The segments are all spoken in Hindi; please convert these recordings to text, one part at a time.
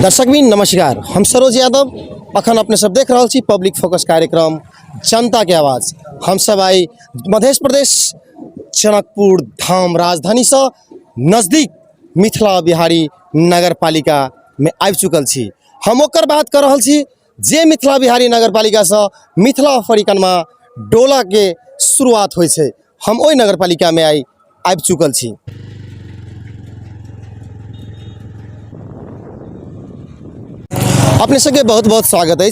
दर्शकबिन नमस्कार, हम सरोज यादव अखन अपने सब देख रहा छी पब्लिक फोकस कार्यक्रम जनता के आवाज़। हम सब आई मध्य प्रदेश जनकपुर धाम राजधानी से नज़दीक मिथिला बिहारी नगर पालिका में आबि चुकल छी। हम ओकर बात कर रहल छी जे मिथिला बिहारी नगर पालिका से मिथिला परिक्रमा डोला के शुरुआत होइ छै। हम ओइ नगर पालिका में आबि चुकल छी। अपने सबके बहुत बहुत स्वागत है।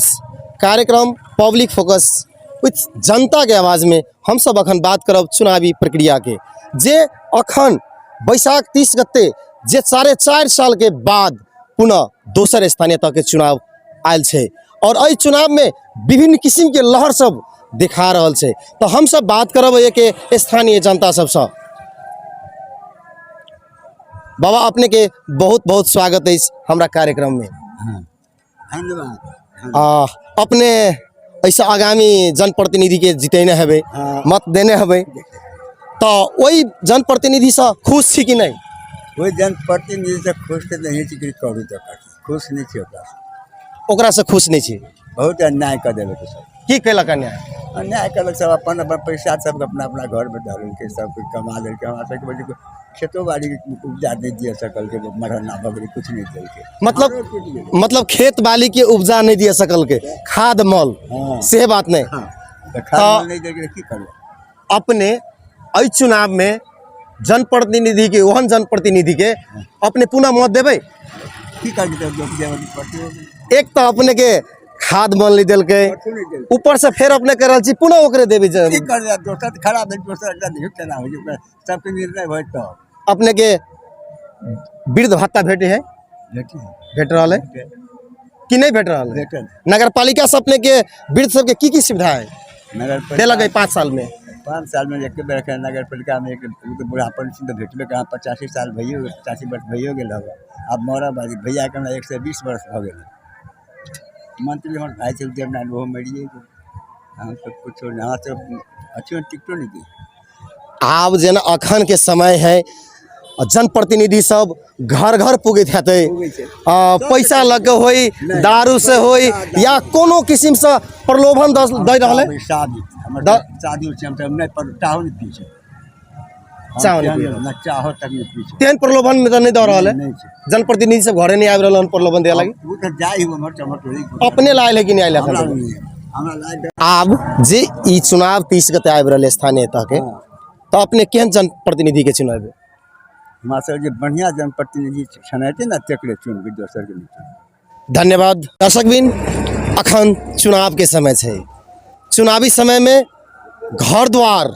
कार्यक्रम पब्लिक फोकस विथ जनता के आवाज़ में हम सब अखन बात करब चुनावी प्रक्रिया के जे अखन बैसाख 30 गते जे 4.5 साल के बाद पुनः दोसर स्थानीय तक के चुनाव आयल छै और एहि चुनाव में विभिन्न किस्म के लहर सब दिखा रहल छै। तो हम सब बात करब एक स्थानीय जनता सबसे। बाबा अपने के बहुत बहुत स्वागत है हमरा कार्यक्रम में। धन्यवाद। अपने ऐसा आगामी जनप्रतिनिधि के जितेने हेबे, मत देने हेबे, तो वही जनप्रतिनिधि से खुश छी कि नहीं? कोई जनप्रतिनिधि से खुश तो नहीं छी, करू तो खुश नहीं छी। ओकरा से खुश नहीं छी। बहुत अन्याय कर देवे के सब। की कैलक अन्याय? अन्याय करलक सब अपन अपन पैसा सब अपना अपना घर में डाल के सब कुछ कमा ले के हमारा सबके वजह खेतों बाड़ी उपजा नहीं दिया सकल के मरना बकरी कुछ नहीं दे के मतलब खेत बाली के उपजा नहीं दिया सकल के खाद मल से बात नहीं। तो खाद नहीं दे के की कर अपने एहि चुनाव में जनप्रतिनिधि के ओहन जनप्रतिनिधि के अपने पुनः मत देवे की कर देते। एक तो अपने के खाद मन ली दिल के ऊपर से फिर अपने करल छी पुनः ओकरे देवी की कर दे दोसर खराब है दोसर देखियो केना हो जे सबके निर्णय होय तो अपने के वृद्ध भत्ता भेटे है भेट रहा है कि नहीं भेट रहा है? नगर पालिका से अपने के वृद्ध सबके की सुविधा है नगर देलक 5 साल में? 5 साल में एक बेर नगर पालिका में एक बुढ़ापन से भेटबे कहाँ 85 साल भैया 85 वर्ष भैया गेल हब। अब मोरा बाजी भैया के 120 वर्ष हो गए। मंत्री हमारे भाई से देवनारायण वो मरिए हम सब कुछ यहाँ से अच्छी टिकटो नहीं दी। आब जेना अखन के समय है जनप्रतिनिधि सब घर घर पुगैत हेतै, पैसा लग के होई दारू से होई या कोनो किस्म से प्रलोभन दे रहल है। शादी नहीं पर चाहो नहीं पीछे चाहो तक नहीं पीछे तेहन प्रलोभन में तो नहीं दे रहल है। जनप्रतिनिधि सब घरे नहीं आबि रहल प्रलोभन दिया लगी। अपने लायल है कि नहीं आयल? आब जे ई चुनाव 30 गते आबि रहल स्थानीय तह के तो अपने केहन जनप्रतिनिधि के चुनाव हमारा सब जो बढ़िया जनप्रतिनिधि छनैते ना तेकरे चुन के दोसर के नहीं। धन्यवाद। दर्शकबिन अखन चुनाव के समय है। चुनावी समय में घर द्वार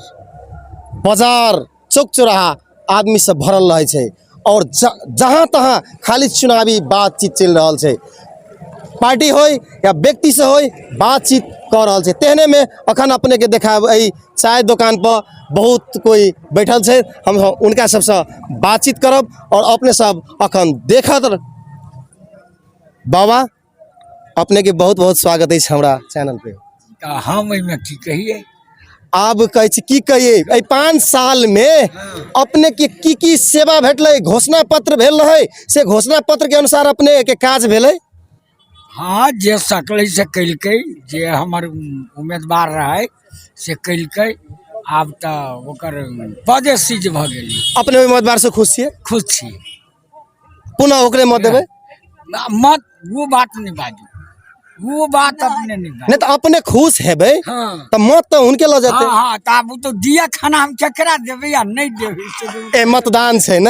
बाजार चौक चौराहा आदमी सब भरल रहे छै और जहाँ तहाँ खाली चुनावी बातचीत चल रहा है। पार्टी हो या व्यक्ति से हो बातचीत कर रहा है। तेहने में अखन अपने के देखा चाय दुकान पर बहुत कोई बैठल है। हम उनका सबसे बातचीत करब और अपने सब अखन देखत। बाबा अपने के बहुत बहुत स्वागत है हमारा चैनल पे। हम की कहिए आब कह की कहिए 5 साल में अपने के की सेवा भेटल? घोषणा पत्र भेल रहे से घोषणा पत्र के अनुसार अपने के काज भेल? हाँ जे सकल से कलकै जे हमर उम्मीदवार रहे से कलकै। आब तो ओकर पदे सीज भ गेली। अपने उम्मीदवार से खुश छिए? खुश छी। पुनः ओकरे मत देवे? मत वो बात नहीं बाजू, वो बात अपने नहीं तो अपने खुश हेबे हाँ। तो मत तो उनके ल जाते। हाँ तब तो दिया खाना हम केकरा देवे या नहीं देवे ए मतदान है न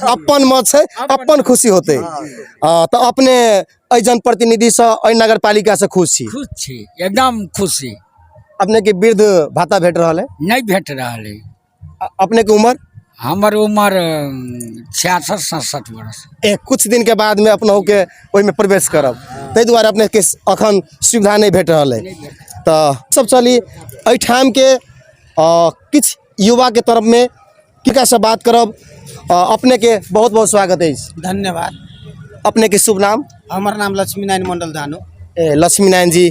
अपन मत है अपन खुशी होते। तो अपने जनप्रतिनिधि से नगर पालिका से खुश छी? खुश छी एकदम खुशी। अपने के वृद्ध भत्ता भेट रहा है? नहीं भेट रहा है। अपने के उम्र? हमर उम्र 66-67 वर्ष। कुछ दिन के बाद में अपना के ओहि में प्रवेश करब ते द्वारा अपने के अखन सुविधा नहीं भेट रहा है। तो सब चली एठाम के किछ युवा के तरफ में किनका से बात करब। अपने के बहुत बहुत स्वागत है। धन्यवाद। अपने के शुभ नाम? हमार नाम लक्ष्मी नारायण मंडल धानो। लक्ष्मी नारायण जी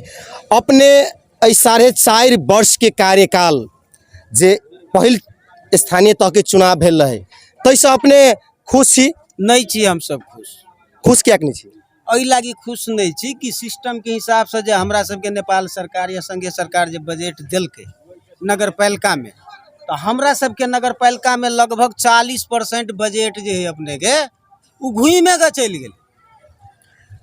अपने 4.5 वर्ष के कार्यकाल जे पहल स्थानीय तह के चुनाव भेल रहे तैसे अपने खुश छी? नहीं छी हम सब खुश। खुश क्या नहीं छी? एहि लागी खुश नहीं छी कि सिस्टम के हिसाब से जे हमरा सबके नेपाल सरकार या संघीय सरकार जे बजट दिलकै नगर पालिका में, तो हमरा सबके नगर पालिका में लगभग 40% बजट जे है अपने के उ घुई में चलि गेल।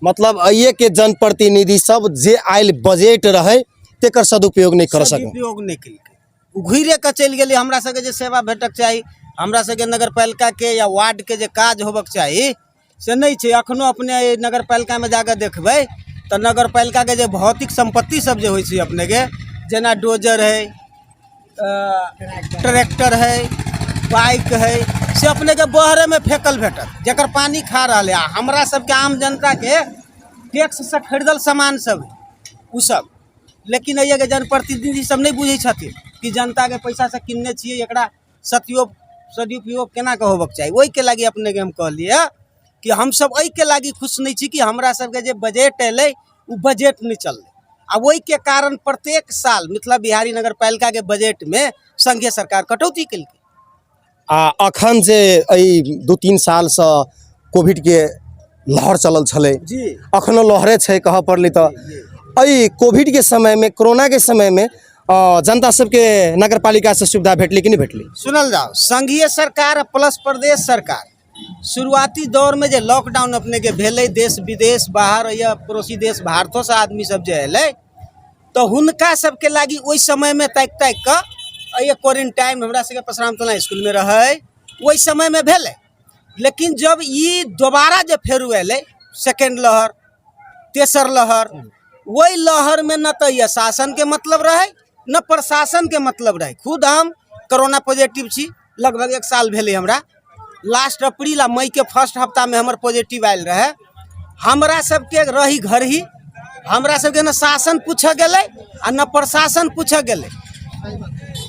मतलब ये के जनप्रतिनिधि सब जे आयल बजट रहे तेकर सदुपयोग नहीं कर सके, सदुपयोग नहीं केलकै, उ घुरे के चलि गेलै। हमरा सबके जे सेवा भेटक चाही, हमरा सबके नगर पालिका के या वार्ड के जे काज होबक चाही से नहीं छै। अखनो अपने नगर पालिका में जाकर देखबै तो नगर पालिका के जे भौतिक संपत्ति सब जे होइ छै अपने के, जेना डोजर है, ट्रैक्टर है, बाइक है, से अपने के बहरे में फेंकल भेटत, जकर पानी खा रहा है। हमरा सबके आम जनता के टैक्स से खरीदल सामान सब है उ सब, लेकिन ये के जनप्रतिनिधि सब नहीं बुझे छथिन कि जनता के पैसा से किनने छियै, एकरा सदुपयोग केना के होबक चाही। ओहि के लागी अपने के हम कहलिए कि हम सब एहि के लागी खुश नहीं छी कि हमरा सबके जे बजट एलै उ बजट नहीं चललै। आ ओहि के कारण प्रत्येक साल मिथिला बिहारी नगर पालिका के बजट में संघीय सरकार कटौती केलकै। अखन जे 2-3 साल से कोविड के लहर चलल छलै, जी अखनो लहरे छै कह पड़ली। तो कोविड के समय में, कोरोना के समय में जनता सबके नगर पालिका से सुविधा भेटली कि नहीं भेटली? सुनल जाओ, संघीय सरकार प्लस प्रदेश सरकार शुरुआती दौर में जे लॉकडाउन अपने के भेले, देश विदेश बाहर या पड़ोसी देश भारतो से आदमी सब जे अलै, तो हुनका सबके लागी ओहि समय में ताकि के ये क्वारंटाइन हमरा सबके परशुराम तोला स्कूल में रहे ओहि समय में भेले। लेकिन जब ये दोबारा जे फेर अलै सेकेंड लहर, तेसर लहर, वही लहर में न तो ये शासन के मतलब रहे न प्रशासन के मतलब रहे। खुद हम कोरोना पॉजिटिव छी, लगभग 1 साल भेले हमरा। लास्ट अप्रैल आ मई के फर्स्ट हफ्ता में हमर पॉजिटिव आयल रहे। हमरा सबके रही घर ही, हमरा सबके न शासन पूछे गेलै आ न प्रशासन पूछे गेलै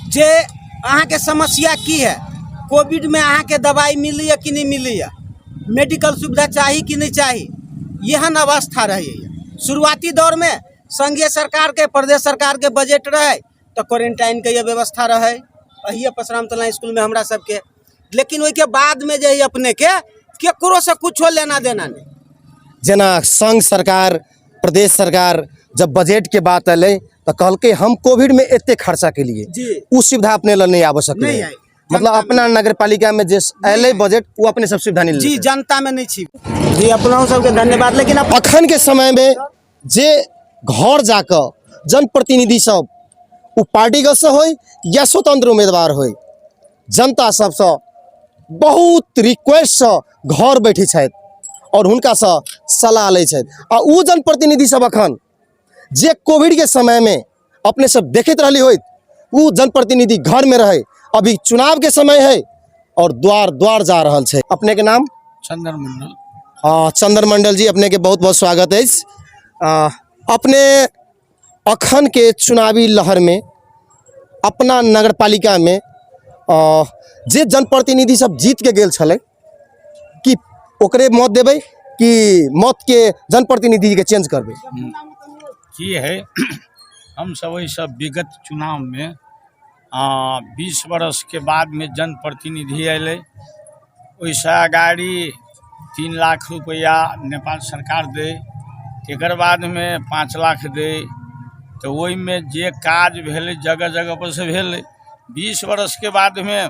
जे अहाँ के समस्या की है, कोविड में अहाँ के दवाई मिली कि नहीं मिली, मेडिकल सुविधा चाहिए कि नहीं चाहिए, यहन अवस्था रही। शुरुआती दौर में संघीय सरकार के प्रदेश सरकार के बजट रहे तो क्वारंटाइन के ये व्यवस्था रहे अहिए परशुराम तोला स्कूल में हमरा सबके। लेकिन वही के बाद में जे अपने के केकरो से कुछो लेना देना नहीं। जना संघ सरकार, प्रदेश सरकार जब बजट के बात अलै तो कहलकै हम कोविड में एते खर्चा के लिए जी उ सुविधा अपने ला नहीं आवश्यक नहीं है। आई। मतलब अपना नगर पालिका में जे अलै बजट वो अपने सब सुविधा नहीं जी ले जनता में नहीं छी जी, अपना सबके धन्यवाद। लेकिन अखन के समय में जे घर जाकर जनप्रतिनिधि सब उ पार्टीगत से होय या स्वतंत्र उम्मीदवार होय, जनता सबसे बहुत रिक्वेस्ट से घर बैठी छथि और हुनका से सलाह लै छथि। आ उ जनप्रतिनिधि सब अखन जे कोविड के समय में अपने सब देखते रहली होइत, उ जनप्रतिनिधि घर में रहे। अभी चुनाव के समय है और द्वार द्वार जा रहल छै। अपने के नाम? चंदन मंडल। चंदन मंडल जी, अपने के बहुत बहुत स्वागत है। अपने अखन के चुनावी लहर में अपना नगर पालिका में जे जनप्रतिनिधि सब जीत के गेल छलै कि ओकरे मत देबै कि मत के जनप्रतिनिधि के चेंज करबै? की है, हम सब वही सब विगत चुनाव में 20 बरस के बाद में जनप्रतिनिधि अलै, ओहिसँ अगाड़ी 3 लाख रुपया नेपाल सरकार दे, तेकर बाद में 5 लाख दे। तो वही में जे काज भेले जगह जगह पर से भेले। 20 बरस के बाद में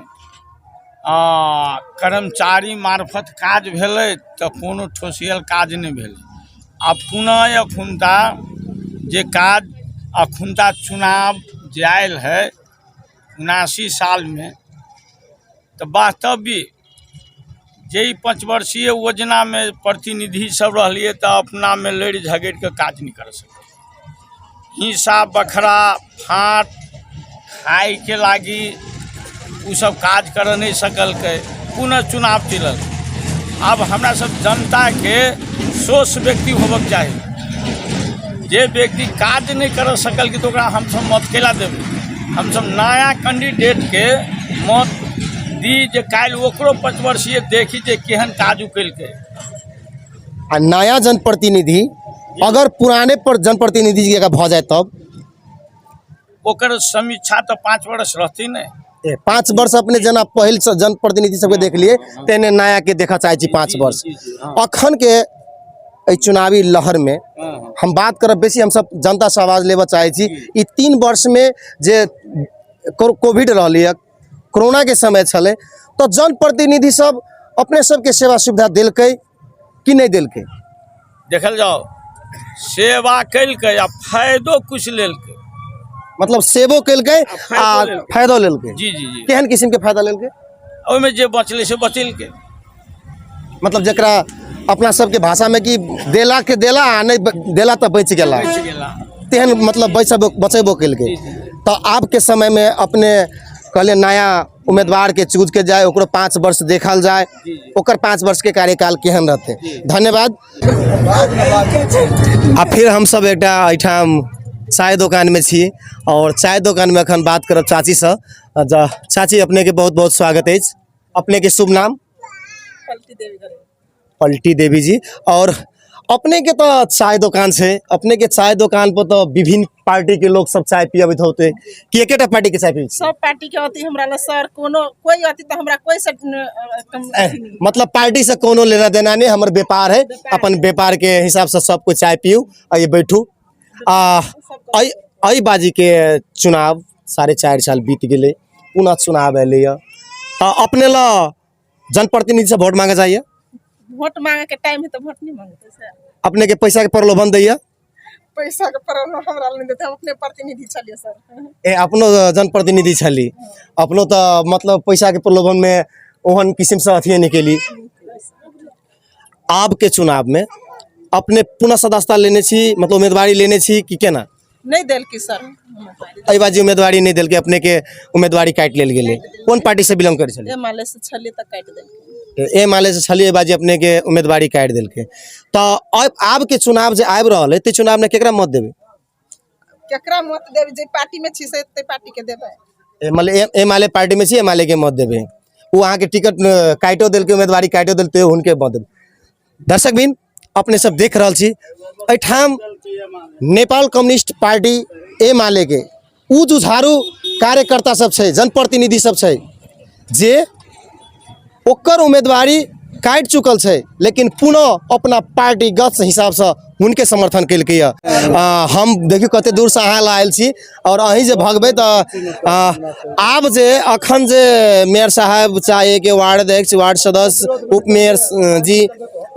कर्मचारी मार्फत काज भेले तो कोनो ठोसियल काज नहीं भेले। अब पुनः अखुनता जे काज अखुनता चुनाव जे आयल है 79 साल में, तो वास्तविक जे 5 वर्षीय योजना में प्रतिनिधि सब रहिए तो अपना में लड़ झगड़ के काज नहीं कर सके। हिंसा बखरा फाँट खाए के लागी उ सब काज कर नहीं सकल के, पुनः चुनाव चलल। अब हमरा सब जनता के सोच व्यक्ति होबक चाहिए। जे व्यक्ति काज नहीं कर सकल कि तो हम सब मत केला देबै? हम सब नया कैंडिडेट के मत दी जे काल ओकरो 5 वर्षीय देखी जे केहन काज उकेल के। आ नया जनप्रतिनिधि अगर पुराने पर जनप्रतिनिधि के भ जाए तब ओकर समीक्षा तो 5 वर्ष रहती नहीं। 5 वर्ष अपने जना पहिल से जनप्रतिनिधि सबके देख लिए तेने नया के देखा चाहे 5 वर्ष। अखन के चुनावी लहर में हम बात करब बेसी हम सब जनता से आवाज लेबऽ चाहे छी। ई 3 वर्ष में जे कोविड रहलै है, कोरोना के समय छलै, तो जनप्रतिनिधि सब अपने सबके सेवा सुविधा देलकै कि नहीं देलकै? देखल जाओ, सेवा कैलकै आ फायदो कुछ लेलकै। मतलब सेवो केलकै आ फायदो लेलकै। जी जी जी। केहन किस्म के फायदा लेलकै? ओहिमे जे बचलै से बचेलकै। मतलब जकरा अपना सबके भाषा में कि देला के देला आ नहीं देला तो बच गेला, बचि गेला। तेहन मतलब बचेबो केलकै। तो आब के समय में अपने कहले नया उम्मीदवार के चूज के जाए, ओकरो 5 वर्ष देखल जाए, ओकर 5 वर्ष के कार्यकाल केहन रहते। धन्यवाद। आ फिर हम सब एकटा एठाम चाय दुकान में छी और चाय दुकान में अखन बात करब चाची से। चाची अपने के बहुत बहुत स्वागत है। अपने के शुभ नाम? पलटी देवी जी। और अपने के तो चाय दुकान से, अपने के चाय दुकान पर तो विभिन्न पार्टी के लोग सब चाय पियाबैत होते कि एकेटा पार्टी के चाय पीबे? सब पार्टी के अति हमरा ला सर कोनो कोई अति तो हमरा कोई से मतलब पार्टी से कोनो लेना देना नहीं, हमर व्यापार है, अपन व्यापार के हिसाब से सबको चाय पियू आ ये बैठू। आई बाजी के चुनाव 4.5 साल बीत गए, पुनः चुनाव अल, तो अपने ला जनप्रतिनिधि से वोट मांगे चाहिए? वोट मांगे के टाइम है तो वोट नहीं मांगते सर। अपने के पैसा के प्रलोभन दैया? पैसा के प्रलोभन हमरा नहीं देते, हम अपने प्रतिनिधि छलिए सर। ए अपनो जनप्रतिनिधि छली, अपनो तो मतलब पैसा के प्रलोभन में ओहन किस्म से अथिये निकली। आब के चुनाव में अपने पुनः सदस्यता लेने छी, मतलब उम्मीदवारी लेने छी कि केना? नहीं देल की सर। एहि बाजी उम्मीदवारी नहीं देलके, अपने के उम्मीदवारी काट लेल गेले। कौन पार्टी से बिलोंग करे छले? ए माले से छलिए त काट देल। ए माले से छलिए, बाजी अपने के उम्मीदवारी काट देलके। तो आब के चुनाव जे आबि रहल है, ते चुनाव में केकरा मत देबे? केकरा मत देबे? जे पार्टी में छी से ते पार्टी के देबे। ए माले पार्टी में छी, ए माले के मत देबे। वो अहाँ के टिकट काटो देलके, उम्मीदवारी काटो देलते, उनके मत देबे। दर्शक बिन अपने सब देख रहल छी, एठाम नेपाल कम्युनिस्ट पार्टी ए माले के उ जुझारू कार्यकर्ता सब छै, जनप्रतिनिधि सब छै जे ओकर उम्मीदवारी काट चुकल छै, लेकिन पुनः अपना पार्टीगत हिसाब से उनके समर्थन केलकै। हम देखियो कते दूर से अहाँ आयल छी और अहीं जे भगबै तो आब जे अखन जे मेयर साहब चाहे के वार्ड अध्यक्ष, वार्ड सदस्य, उप मेयर जी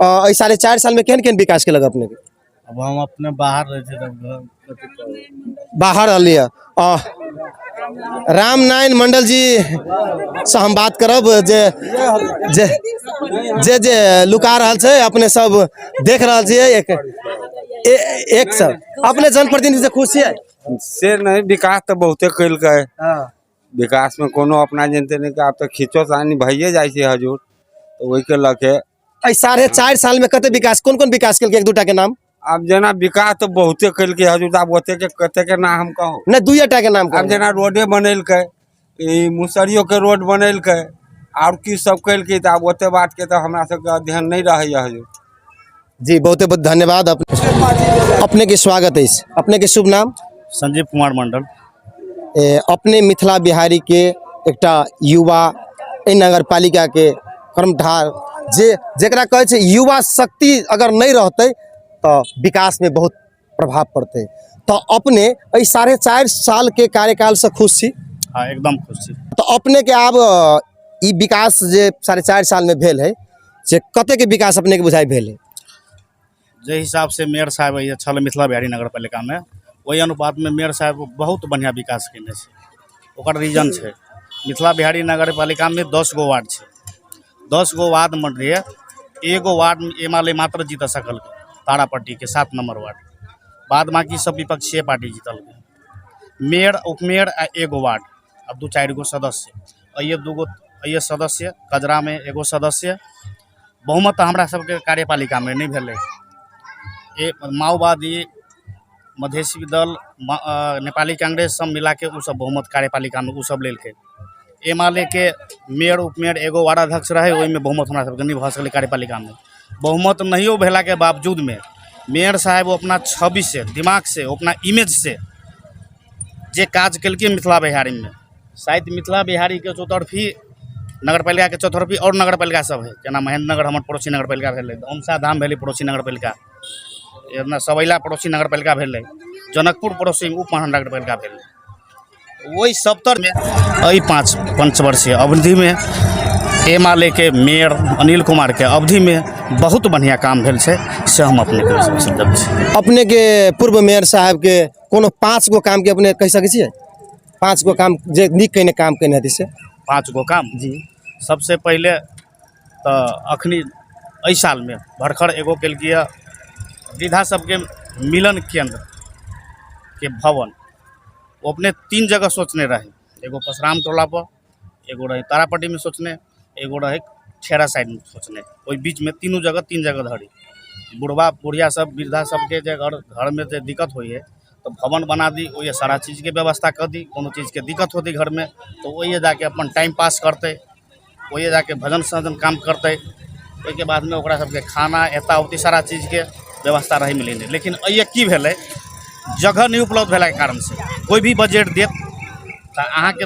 4.5 साल में केहन केहन विकास केलक अपने के? अब हम अपने बाहर रहते तब बाहर अलिए। रामनारायण मंडल जी से हम बात करब जे जे जे जे लुका रहल छै, अपने सब देख रहल छियै। एक सब अपने जनप्रतिनिधि से खुश छियै? से नहीं, विकास तो बहुते कैलकै। विकास में कोनो अपना जनते नहीं, आप तो खींचो तानी भइए जाए छै हजूर, तो वही के लके 4.5 साल में कते विकास, कौन कौन विकास केलकै? 1-2 के नाम? अब जना विकास तो बहुते कैलकै हजूर, अब ओते के कते के नाम हम कहूँ? नहीं, 2 के नाम। अब जना रोडे बनेलकै, ई मुसरियो के रोड बनेलकै, और की सब कैलकै, तो अब ओते बात के तो हमरा सबके अध्ययन नहीं रहे हजूर। जी बहुत बहुत धन्यवाद। अपने के स्वागत है। अपने के शुभ नाम? संजीव कुमार मंडल। अपने मिथिला बिहारी के एकटा युवा नगर पालिका के कर्मधार, जे जरा कहे युवा शक्ति अगर नहीं रहते तो विकास में बहुत प्रभाव पड़ते। तो अपने 4.5 साल के कार्यकाल से खुश छी? हाँ, एकदम खुश छी। तो अपने के आब ई विकास जे 4.5 साल में भेल है, से कते के विकास अपने के बुझाई भेल है? जे हिसाब से मेयर साहब छल मिथिला बिहारी नगर पालिका में, वही अनुपात में मेयर साहब बहुत बढ़िया विकास केने छै। ओकर रीजन छै, मिथिला बिहारी नगर पालिका में 10 गो वार्ड छै। 10 गो वार्ड में रहे, एगो वार्ड में एमाले मात्र जीत सकल, तारापट्टी के 7 नंबर वार्ड। बाद बाकी सब विपक्षीय पार्टी जीतल। मेयर, उपमेयर आ एगो वार्ड, अब 2-4 गो सदस्य, ये सदस्य, कजरा में एगो सदस्य। बहुमत हमरा सबके कार्यपालिका में नहीं भेलै। माओवादी, मधेसी दल, नेपाली कांग्रेस सब मिला के उ सब बहुमत कार्यपालिका में उ सब लेलकै। एमाले के मेयर, उपमेयर, एगो वार्ड अध्यक्ष रहे, ओहि में बहुमत हमरा सबके नहीं भ सकलै कार्यपालिका में। बहुमत नहीं भेला के बावजूद में मेयर साहब अपना छवि से, दिमाग से, अपना इमेज से जे काज केलकै मिथिला बिहारी में, शायद मिथिला बिहारी के चौतरफी नगरपालिका के चौतरफी और नगरपालिका सब है, जना महेंद्र नगर हमर पड़ोसी नगरपालिका भेलै, ओमसा धाम भेलै पड़ोसी नगरपालिका, एना सबैला पड़ोसी नगर पालिका भेलै, जनकपुर पड़ोसी उप महानगर पालिका भेलै। वही 70 में एहि 5 पंचवर्षीय अवधि में एमाले के मेयर अनिल कुमार के अवधि में बहुत बढ़िया काम भेल छै, से हम अपने के संदर्भ छै। अपने के पूर्व मेयर साहब के कोनो 5 गो काम के अपने कह सकै छियै? 5 गो काम जे नीक कने काम केने हथि से 5 गो काम जी। सबसे पहले तो अखनी एहि साल में भरखर एगो केलकै वृद्धा सबके मिलन केंद्र के भवन, वो अपने 3 जगह सोचने रहे, एगो परशुराम टोला पर, एगो रहे तारापट्टी में सोचने, एगो रहे छेरा साइड में सोचने। ओहि बीच में 3 जगह 3 जगह धरी बुढ़वा बुढ़िया सब वृद्धा सबके जे घर में जे दिक्कत हुई है तो भवन बना दी, वही सारा चीज़ के व्यवस्था कर दी। कोनो चीज़ के दिक्कत होती घर में तो वही जाके अपन टाइम पास करते, वही जाके भजन सजन काम करते। ओहिके बाद में ओकरा सबके खाना एता उती सारा चीज़ के व्यवस्था रही मिली नहीं। लेकिन ये की भेलै, जगह नहीं उपलब्ध भेला के कारण से कोई भी बजट देत तो अहाँ के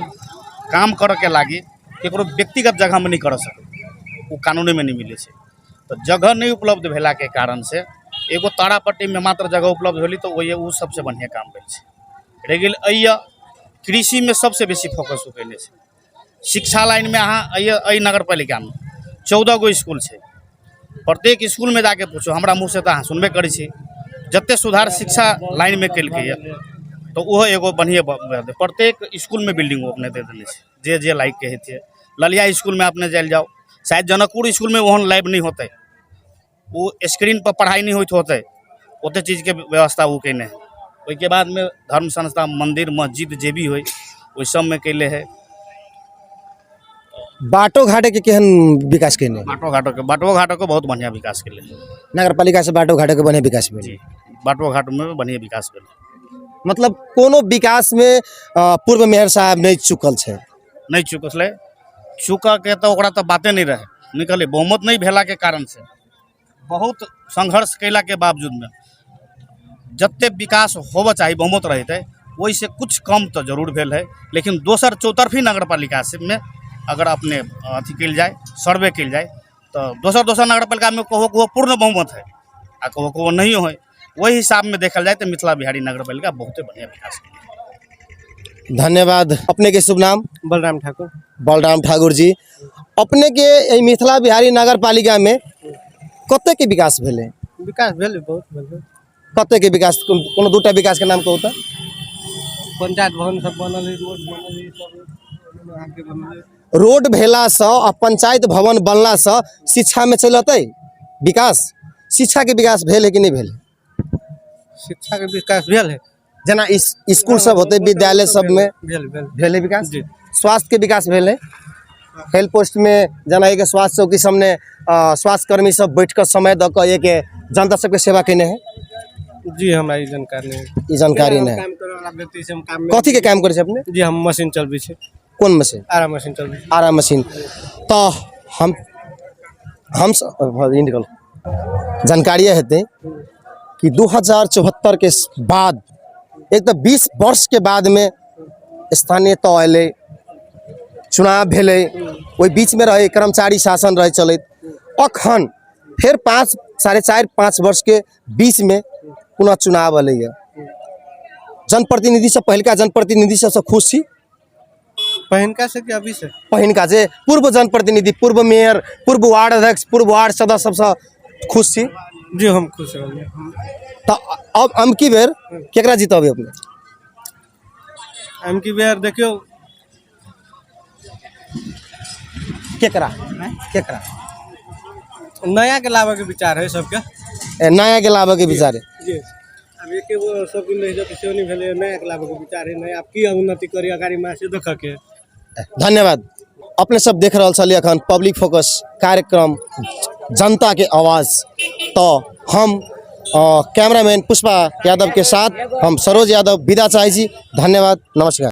काम करे के लागी केकरो व्यक्तिगत जगह में नहीं कर सके, वो कानूने में नहीं मिले छै। तो जगह नहीं उपलब्ध भेला के कारण से एगो तारापट्टी में मात्र जगह उपलब्ध भेली, तो वही वो सबसे बढ़िया काम भेल छै। रह गेल कृषि में सबसे बेसी फोकस हो कैने छै। शिक्षा लाइन में अहाँ अइ नगर पालिका में 14 गो स्कूल छै, प्रत्येक स्कूल में जाके पूछो, हमरा मुँह से तो अहाँ सुनबे करै छी जते सुधार शिक्षा लाइन में केलकै तो वो एगो बढ़िया प्रत्येक स्कूल में बिल्डिंग अपने दे देने छै, जे लाइक के हेतै। ललिया स्कूल में अपने चल जाओ, शायद जनकपुर स्कूल में वहाँ लैब नहीं होते, वो स्क्रीन पर पढ़ाई नहीं होते होते, ओते चीज़ के व्यवस्था वो कैने है। ओहिके बाद में धर्म संस्था मंदिर मस्जिद जे भी हो वही सब में कैले है। बाटो घाटे के केहन विकास केने? बाटो घाटो के बहुत बढ़िया विकास कैले नगर पालिका से बाटो घाटे के बढ़िया विकास भेल। जी, बाटो घाट में बढ़िया विकास भेल। मतलब कोनो विकास में पूर्व मेयर साहब नहीं चुकल छै? नहीं चुकले, चुका के तो ओकरा तो बातें नहीं रहे, निकले बहुमत नहीं भेला के कारण से बहुत संघर्ष कैला के बावजूद में जते विकास होबा चाहिए बहुमत रहते वही से कुछ कम तो जरूर भेल है। लेकिन दोसर चौतरफी नगर पालिका से में अगर अपने अथी कल जाए, सर्वे कल जाए तो दोसर नगर पालिका में कहो पूर्ण बहुमत है आ कहो नहीं हो। वही हिसाब में देखल जाए तो मिथिला बिहारी नगर पालिका बहुत बढ़िया विकास के। धन्यवाद। अपने के शुभ नाम? बलराम ठाकुर। बलराम ठाकुर जी, अपने के एहि मिथिला बिहारी नगर पालिका में कते के विकास भेले? विकास भेल बहुत भेल। कते के विकास, कोनो दूटा विकास के नाम कहू तो? पंचायत भवन सब बनल है, रोड बनल है, सब यहाँ के बनल है। रोड भेला से आ पंचायत भवन बनला से शिक्षा में चल अतै विकास? शिक्षा के विकास भेल है कि नहीं भेल? शिक्षा के विकास भेल है, जना स्कूल सब होते विद्यालय सब में भेल है विकास। स्वास्थ्य के विकास भेल है, हेल्थ पोस्ट में जना एक स्वास्थ्य चौकी सामने स्वास्थ्य कर्मी सब बैठ कर समय द के एक जनता सबके सेवा केने है। जी हमरा ई जानकारी नहीं, ई जानकारी नहीं। काम करे वाला व्यक्ति से हम काम में कथी के काम करे छै अपने? जी हम मशीन चलबी छै। कोन मशीन? आरा मशीन चलबी। आरा मशीन। तो हम निकल जानकारी हेतै कि 2074 के बाद एक तो 20 वर्ष के बाद में स्थानीय तो अल चुनाव भेलै, ओहि बीच में रहे कर्मचारी शासन रहे चलत, अखन फिर 5 साढ़े 4-5 वर्ष के बीच में पुनः चुनाव अल। जनप्रतिनिधि सब पहिलका जनप्रतिनिधि सब खुश छी? पहिनका से कि अभी से? पहिनका जे पूर्व जनप्रतिनिधि, पूर्व मेयर, पूर्व वार्ड अध्यक्ष, पूर्व वार्ड सदस्य सबसे खुश छी? जी हम खुश रहिए। तो अब अमकी बेर केकरा जीतबे अपने? अमकी बेर देखियो केकरा नया के लावे के विचार है सबके। नया के लावे के विचार है जी। अब एक एगो सब दिन रह जाते से नहीं भेले, नया के लावे के विचार है। नया अब की उन्नति करी अगाड़ी में से देख के। धन्यवाद। अपने सब देख रहा छलिए अखन पब्लिक फोकस कार्यक्रम जनता के आवाज़। तो हम कैमरामैन पुष्पा यादव के साथ हम सरोज यादव विदा चाहे छी। धन्यवाद, नमस्कार।